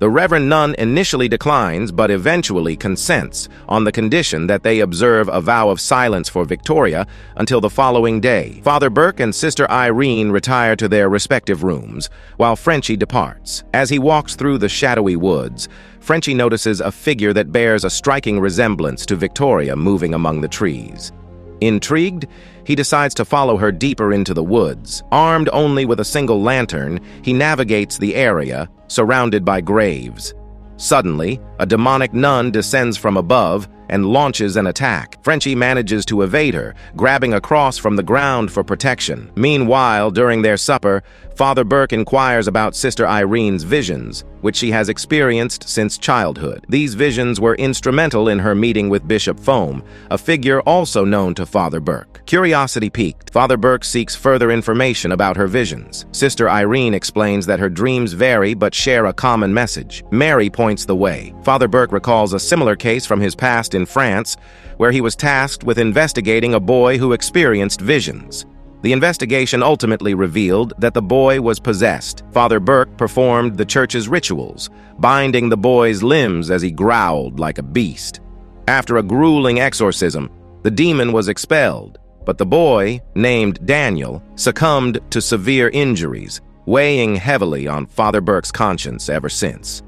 The Reverend Nun initially declines but eventually consents on the condition that they observe a vow of silence for Victoria until the following day. Father Burke and Sister Irene retire to their respective rooms, while Frenchie departs. As he walks through the shadowy woods, Frenchie notices a figure that bears a striking resemblance to Victoria moving among the trees. Intrigued, he decides to follow her deeper into the woods. Armed only with a single lantern, he navigates the area, surrounded by graves. Suddenly, a demonic nun descends from above and launches an attack. Frenchie manages to evade her, grabbing a cross from the ground for protection. Meanwhile, during their supper, Father Burke inquires about Sister Irene's visions, which she has experienced since childhood. These visions were instrumental in her meeting with Bishop Foam, a figure also known to Father Burke. Curiosity piqued, Father Burke seeks further information about her visions. Sister Irene explains that her dreams vary but share a common message. Mary points the way. Father Burke recalls a similar case from his past in France, where he was tasked with investigating a boy who experienced visions. The investigation ultimately revealed that the boy was possessed. Father Burke performed the church's rituals, binding the boy's limbs as he growled like a beast. After a grueling exorcism, the demon was expelled, but the boy, named Daniel, succumbed to severe injuries, weighing heavily on Father Burke's conscience ever since.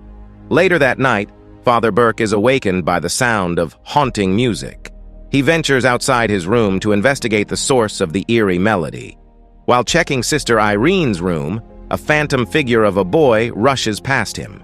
Later that night, Father Burke is awakened by the sound of haunting music. He ventures outside his room to investigate the source of the eerie melody. While checking Sister Irene's room, a phantom figure of a boy rushes past him.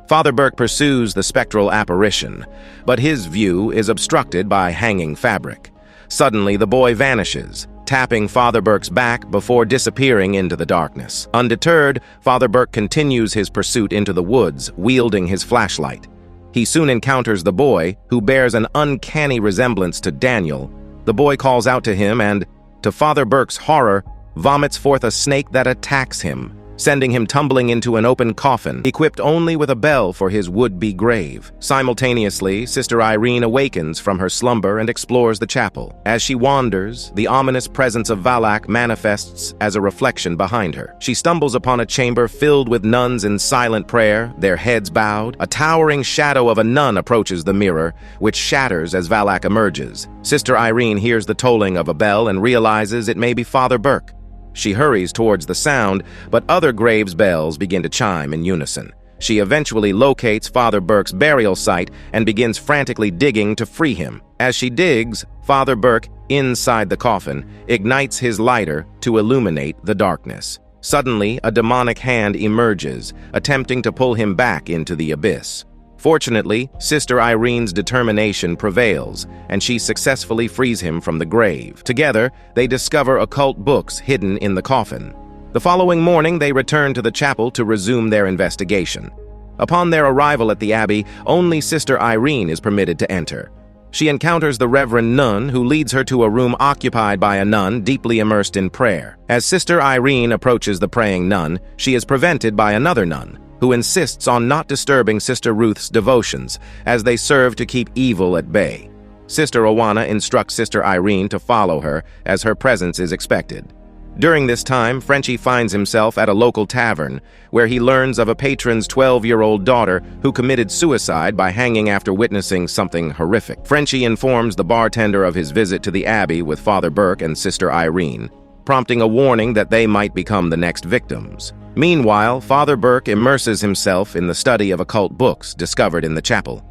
Father Burke pursues the spectral apparition, but his view is obstructed by hanging fabric. Suddenly, the boy vanishes, tapping Father Burke's back before disappearing into the darkness. Undeterred, Father Burke continues his pursuit into the woods, wielding his flashlight. He soon encounters the boy, who bears an uncanny resemblance to Daniel. The boy calls out to him and, to Father Burke's horror, vomits forth a snake that attacks him, sending him tumbling into an open coffin, equipped only with a bell for his would-be grave. Simultaneously, Sister Irene awakens from her slumber and explores the chapel. As she wanders, the ominous presence of Valak manifests as a reflection behind her. She stumbles upon a chamber filled with nuns in silent prayer, their heads bowed. A towering shadow of a nun approaches the mirror, which shatters as Valak emerges. Sister Irene hears the tolling of a bell and realizes it may be Father Burke. She hurries towards the sound, but other graves' bells begin to chime in unison. She eventually locates Father Burke's burial site and begins frantically digging to free him. As she digs, Father Burke, inside the coffin, ignites his lighter to illuminate the darkness. Suddenly, a demonic hand emerges, attempting to pull him back into the abyss. Fortunately, Sister Irene's determination prevails, and she successfully frees him from the grave. Together, they discover occult books hidden in the coffin. The following morning, they return to the chapel to resume their investigation. Upon their arrival at the abbey, only Sister Irene is permitted to enter. She encounters the Reverend Nun, who leads her to a room occupied by a nun deeply immersed in prayer. As Sister Irene approaches the praying nun, she is prevented by another nun, who insists on not disturbing Sister Ruth's devotions, as they serve to keep evil at bay. Sister Owana instructs Sister Irene to follow her, as her presence is expected. During this time, Frenchie finds himself at a local tavern, where he learns of a patron's 12-year-old daughter who committed suicide by hanging after witnessing something horrific. Frenchie informs the bartender of his visit to the abbey with Father Burke and Sister Irene, prompting a warning that they might become the next victims. Meanwhile, Father Burke immerses himself in the study of occult books discovered in the chapel.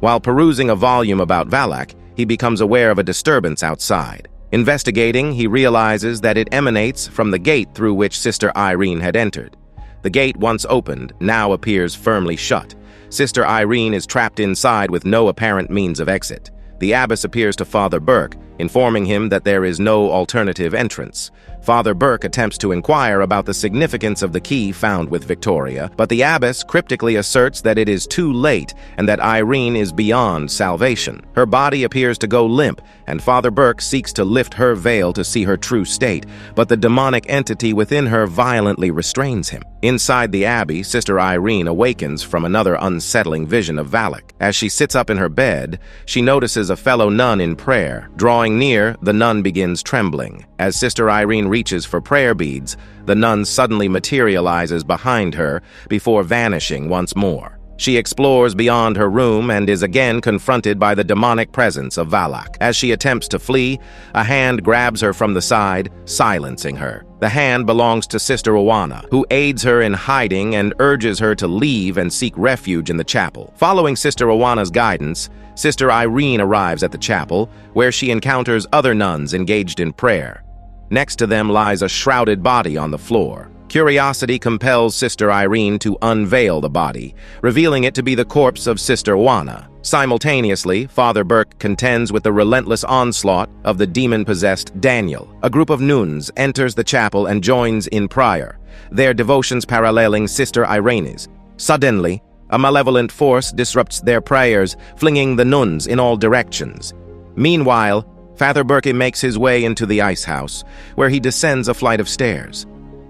While perusing a volume about Valak, he becomes aware of a disturbance outside. Investigating, he realizes that it emanates from the gate through which Sister Irene had entered. The gate, once opened, now appears firmly shut. Sister Irene is trapped inside with no apparent means of exit. The abbess appears to Father Burke, informing him that there is no alternative entrance. Father Burke attempts to inquire about the significance of the key found with Victoria, but the abbess cryptically asserts that it is too late and that Irene is beyond salvation. Her body appears to go limp, and Father Burke seeks to lift her veil to see her true state, but the demonic entity within her violently restrains him. Inside the abbey, Sister Irene awakens from another unsettling vision of Valak. As she sits up in her bed, she notices a fellow nun in prayer. Drawing near, the nun begins trembling. As Sister Irene reaches for prayer beads, the nun suddenly materializes behind her before vanishing once more. She explores beyond her room and is again confronted by the demonic presence of Valak. As she attempts to flee, a hand grabs her from the side, silencing her. The hand belongs to Sister Oana, who aids her in hiding and urges her to leave and seek refuge in the chapel. Following Sister Oana's guidance, Sister Irene arrives at the chapel, where she encounters other nuns engaged in prayer. Next to them lies a shrouded body on the floor. Curiosity compels Sister Irene to unveil the body, revealing it to be the corpse of Sister Oana. Simultaneously, Father Burke contends with the relentless onslaught of the demon-possessed Daniel. A group of nuns enters the chapel and joins in prayer, their devotions paralleling Sister Irene's. Suddenly, a malevolent force disrupts their prayers, flinging the nuns in all directions. Meanwhile, Father Burke makes his way into the ice house, where he descends a flight of stairs.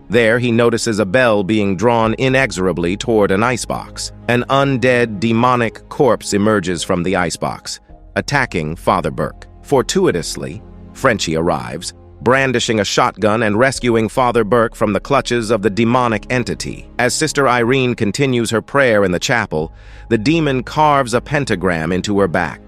There, he notices a bell being drawn inexorably toward an icebox. An undead, demonic corpse emerges from the icebox, attacking Father Burke. Fortuitously, Frenchie arrives, brandishing a shotgun and rescuing Father Burke from the clutches of the demonic entity. As Sister Irene continues her prayer in the chapel, the demon carves a pentagram into her back.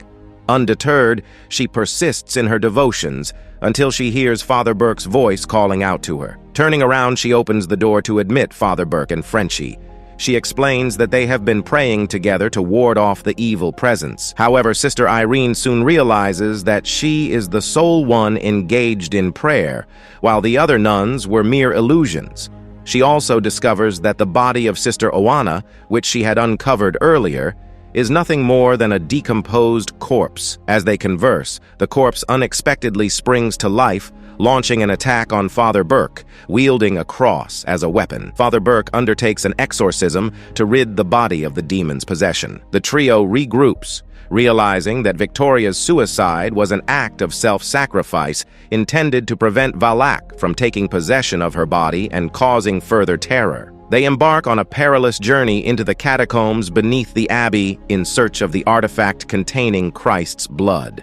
Undeterred, she persists in her devotions until she hears Father Burke's voice calling out to her. Turning around, she opens the door to admit Father Burke and Frenchie. She explains that they have been praying together to ward off the evil presence. However, Sister Irene soon realizes that she is the sole one engaged in prayer, while the other nuns were mere illusions. She also discovers that the body of Sister Oana, which she had uncovered earlier, is nothing more than a decomposed corpse. As they converse, the corpse unexpectedly springs to life, launching an attack on Father Burke, wielding a cross as a weapon. Father Burke undertakes an exorcism to rid the body of the demon's possession. The trio regroups, realizing that Victoria's suicide was an act of self-sacrifice intended to prevent Valak from taking possession of her body and causing further terror. They embark on a perilous journey into the catacombs beneath the abbey in search of the artifact containing Christ's blood.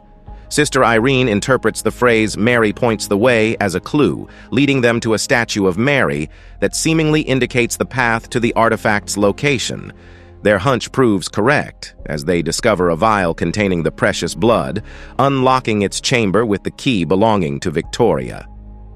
Sister Irene interprets the phrase "Mary points the way" as a clue, leading them to a statue of Mary that seemingly indicates the path to the artifact's location. Their hunch proves correct, as they discover a vial containing the precious blood, unlocking its chamber with the key belonging to Victoria.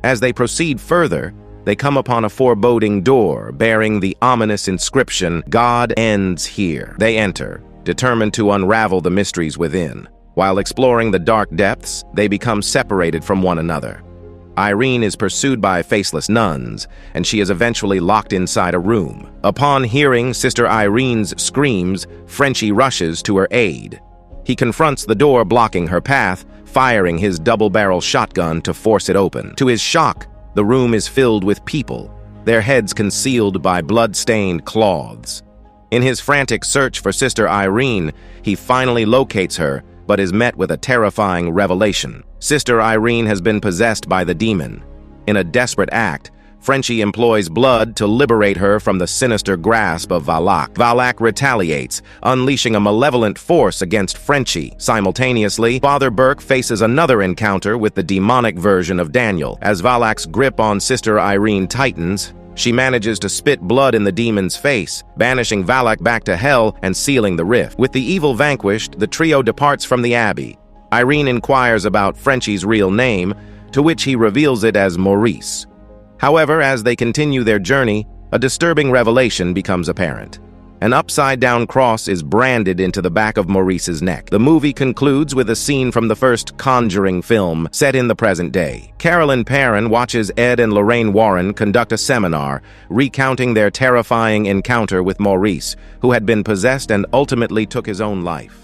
As they proceed further, they come upon a foreboding door bearing the ominous inscription, "God ends here." They enter, determined to unravel the mysteries within. While exploring the dark depths, they become separated from one another. Irene is pursued by faceless nuns, and she is eventually locked inside a room. Upon hearing Sister Irene's screams, Frenchie rushes to her aid. He confronts the door blocking her path, firing his double-barrel shotgun to force it open. To his shock, the room is filled with people, their heads concealed by blood-stained cloths. In his frantic search for Sister Irene, he finally locates her, but is met with a terrifying revelation. Sister Irene has been possessed by the demon. In a desperate act, Frenchie employs blood to liberate her from the sinister grasp of Valak. Valak retaliates, unleashing a malevolent force against Frenchie. Simultaneously, Father Burke faces another encounter with the demonic version of Daniel. As Valak's grip on Sister Irene tightens, she manages to spit blood in the demon's face, banishing Valak back to hell and sealing the rift. With the evil vanquished, the trio departs from the abbey. Irene inquires about Frenchie's real name, to which he reveals it as Maurice. However, as they continue their journey, a disturbing revelation becomes apparent. An upside-down cross is branded into the back of Maurice's neck. The movie concludes with a scene from the first Conjuring film, set in the present day. Carolyn Perrin watches Ed and Lorraine Warren conduct a seminar, recounting their terrifying encounter with Maurice, who had been possessed and ultimately took his own life.